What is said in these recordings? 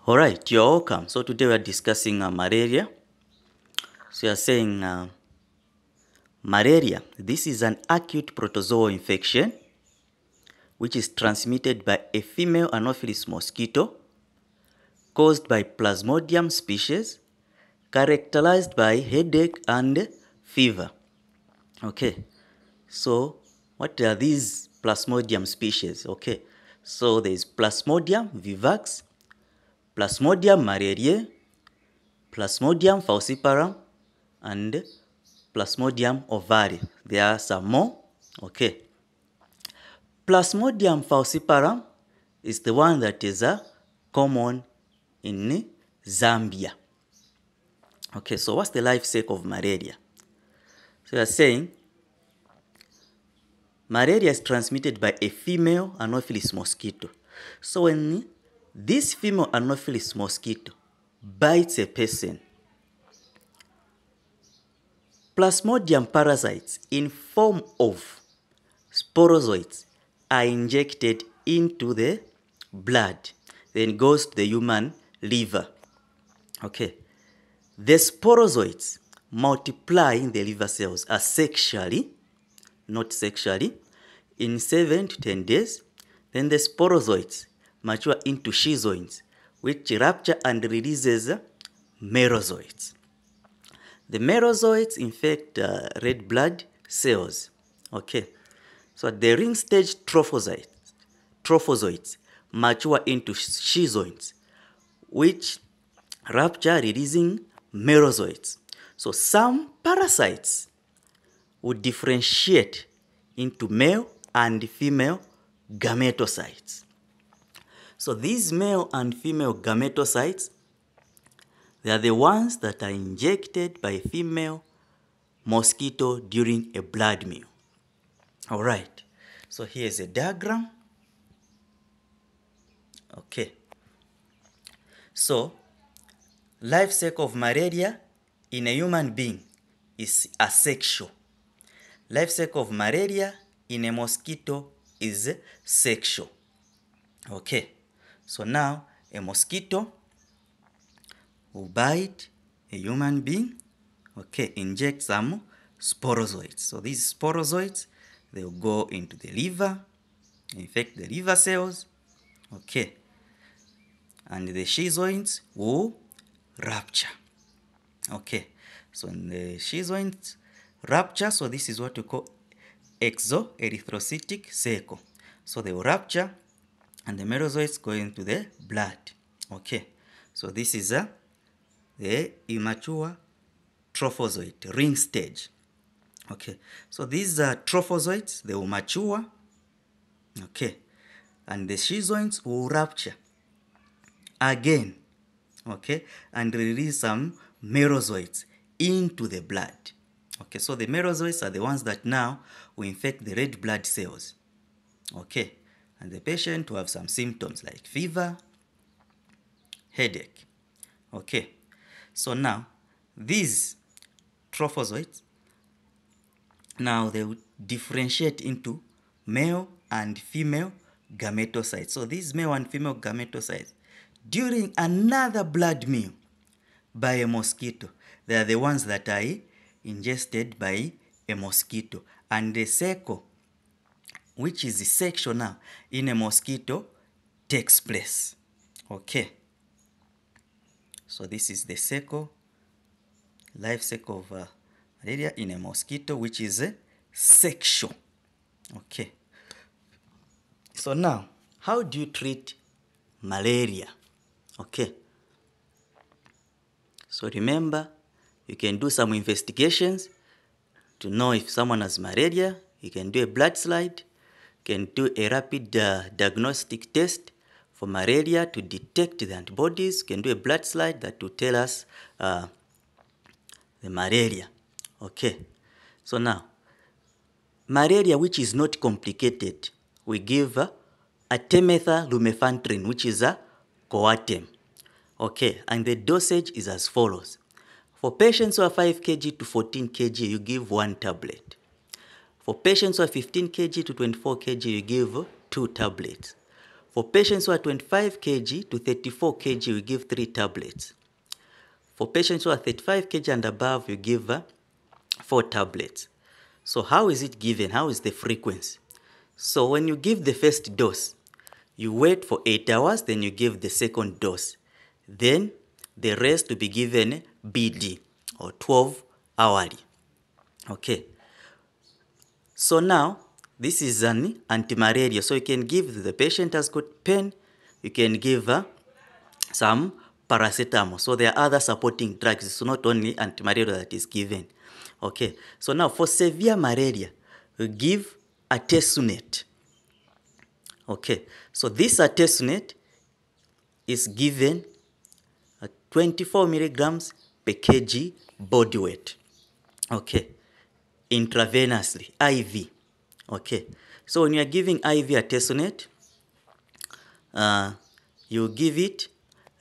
Alright, you're welcome. So today we're discussing malaria. So you're saying malaria, this is an acute protozoal infection which is transmitted by a female Anopheles mosquito caused by Plasmodium species, characterized by headache and fever. Okay, so what are these Plasmodium species? Okay, so there's Plasmodium vivax, Plasmodium malariae, Plasmodium falciparum, and Plasmodium ovale. There are some more. Okay. Plasmodium falciparum is the one that is common in Zambia. Okay, so what's the life cycle of malaria? So you are saying malaria is transmitted by a female Anopheles mosquito. So when this female Anopheles mosquito bites a person, Plasmodium parasites in form of sporozoites are injected into the blood, then goes to the human liver. Okay. The sporozoites multiply in the liver cells asexually, not sexually, in 7 to 10 days. Then the sporozoites mature into schizoids, which rupture and releases merozoites. The merozoites infect red blood cells. Okay. So the ring stage trophozoites mature into schizoids, which rupture releasing merozoites. So some parasites would differentiate into male and female gametocytes. So these male and female gametocytes, they are the ones that are injected by a female mosquito during a blood meal. All right, so here's a diagram. Okay, so life cycle of malaria in a human being is asexual. Life cycle of malaria in a mosquito is sexual. Okay, so now a mosquito will bite a human being, okay, inject some sporozoites. So these sporozoites, they will go into the liver, infect the liver cells, okay, and the schizoids will rupture. Okay, so in the schizoids rupture, so this is what we call exoerythrocytic cycle. So they will rupture and the merozoites go into the blood. Okay, so this is the immature trophozoite ring stage. Okay, so these trophozoites, they will mature, okay, and the schizoids will rupture again, okay, and release some merozoites into the blood. Okay, so the merozoites are the ones that now will infect the red blood cells. Okay, and the patient will have some symptoms like fever, headache. Okay, so now these trophozoites, now they will differentiate into male and female gametocytes. So these male and female gametocytes, during another blood meal by a mosquito, they are the ones that are ingested by a mosquito. And the cycle, which is sexual now, in a mosquito takes place. Okay. So this is the cycle, life cycle of malaria in a mosquito, which is sexual. Okay. So now, how do you treat malaria? Okay. So remember, you can do some investigations to know if someone has malaria. You can do a blood slide. You can do a rapid diagnostic test for malaria to detect the antibodies. You can do a blood slide that will tell us the malaria. Okay. So now, malaria which is not complicated, we give artemether lumefantrine, which is a Coartem. Okay, and the dosage is as follows. For patients who are 5 kg to 14 kg, you give 1 tablet. For patients who are 15 kg to 24 kg, you give 2 tablets. For patients who are 25 kg to 34 kg, we give 3 tablets. For patients who are 35 kg and above, you give 4 tablets. So how is it given? How is the frequency? So when you give the first dose, you wait for 8 hours, then you give the second dose. Then the rest will be given BD, or 12 hourly. Okay. So now, this is an anti-malaria. So you can give, the patient has got pain, you can give some paracetamol. So there are other supporting drugs. It's not only anti-malaria that is given. Okay. So now for severe malaria, we give artesunate. Okay. So this artesunate is given at 24 milligrams per kg body weight. Okay. Intravenously, IV. Okay. So when you are giving IV artesunate, you give it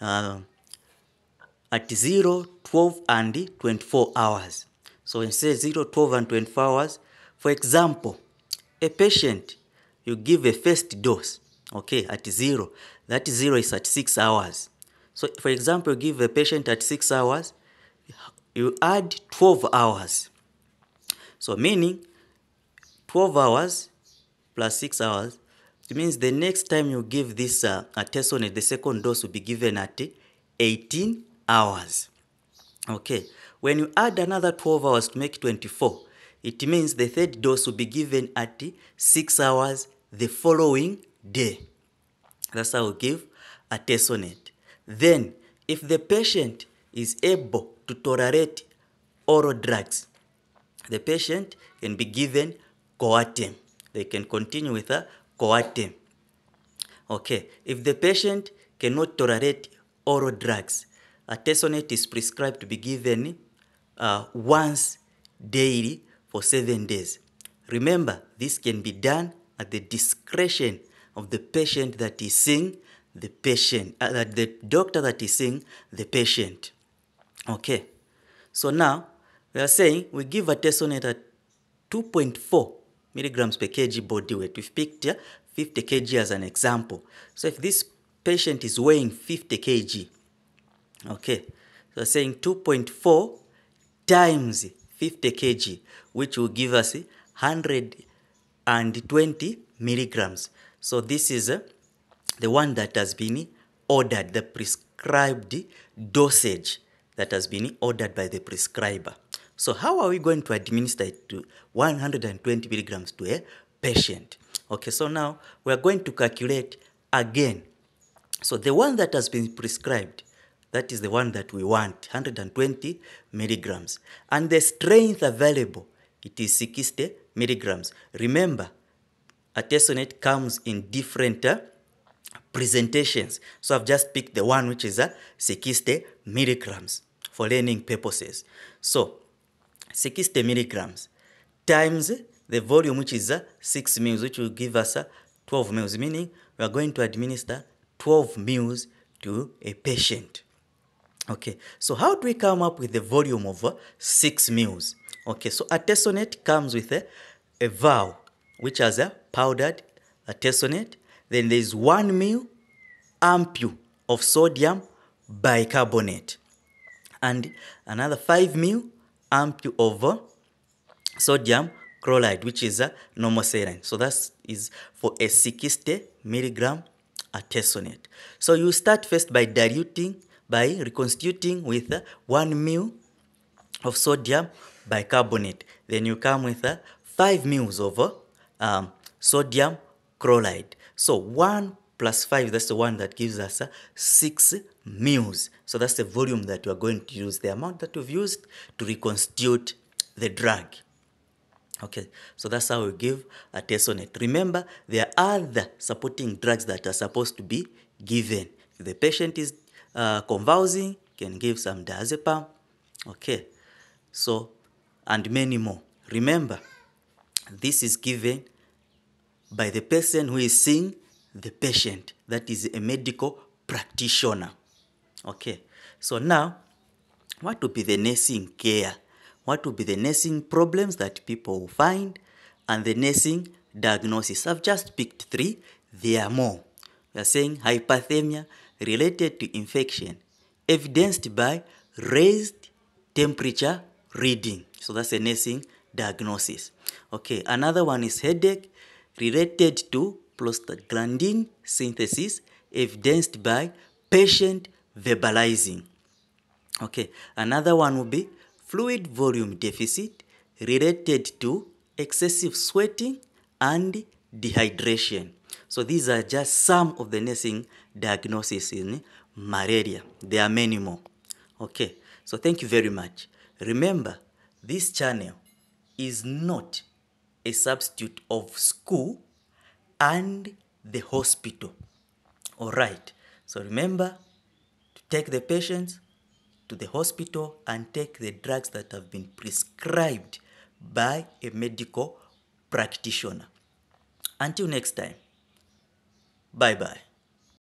at 0, 12, and 24 hours. So when you say 0, 12, and 24 hours, for example, a patient, you give a first dose, okay, at 0. That 0 is at 6 hours. So for example, you give a patient at 6 hours, you add 12 hours. So meaning 12 hours plus 6 hours, it means the next time you give this artesunate, the second dose will be given at 18 hours. Okay, when you add another 12 hours to make 24, it means the third dose will be given at 6 hours the following day. That's how we give artesunate. Then, if the patient is able to tolerate oral drugs, the patient can be given Coartem. They can continue with a Coartem. Okay, if the patient cannot tolerate oral drugs, artesunate is prescribed to be given once daily for 7 days. Remember, this can be done at the discretion of the patient that is seeing the patient, the doctor that is seeing the patient. Okay, so now we are saying we give artesunate at 2.4 milligrams per kg body weight. We've picked 50 kg as an example. So if this patient is weighing 50 kg, okay, so saying 2.4 times 50 kg, which will give us 120 milligrams. So this is the one that has been ordered, the prescribed dosage that has been ordered by the prescriber. So how are we going to administer it to 120 milligrams to a patient? Okay, so now we are going to calculate again. So the one that has been prescribed, that is the one that we want, 120 milligrams. And the strength available, it is 60 milligrams. Remember, artesunate comes in different presentations. So I've just picked the one which is 60 milligrams for learning purposes. So 60 milligrams times the volume, which is 6 mils, which will give us 12 mils, meaning we are going to administer 12 mils to a patient. Okay, so how do we come up with the volume of 6 mils? Okay, so artesunate comes with a vial, which has a powdered artesunate. Then there is 1 mil ampule of sodium bicarbonate and another 5 mil ampule of sodium chloride, which is a normal saline. So that is for a 60 milligram artesunate. So you start first by diluting, by reconstituting with 1 mil of sodium bicarbonate. Then you come with 5 mils of sodium chloride. So 1 plus 5, that's the one that gives us 6 mils. So that's the volume that we are going to use, the amount that we've used to reconstitute the drug. Okay, so that's how we give artesunate. Remember, there are other supporting drugs that are supposed to be given. If the patient is convulsing, you can give some diazepam. Okay, so, and many more. Remember, this is given by the person who is seeing the patient. That is a medical practitioner. Okay, so now, what will be the nursing care? What will be the nursing problems that people will find and the nursing diagnosis? I've just picked 3. There are more. We are saying hyperthermia related to infection, evidenced by raised temperature reading. So that's a nursing diagnosis. Okay, another one is headache related to prostaglandin synthesis, evidenced by patient verbalizing. Okay, another one will be fluid volume deficit related to excessive sweating and dehydration. So these are just some of the nursing diagnoses in malaria. There are many more. Okay, so thank you very much. Remember, this channel is not a substitute of school and the hospital. All right, so remember to take the patients to the hospital and take the drugs that have been prescribed by a medical practitioner. Until next time, bye bye.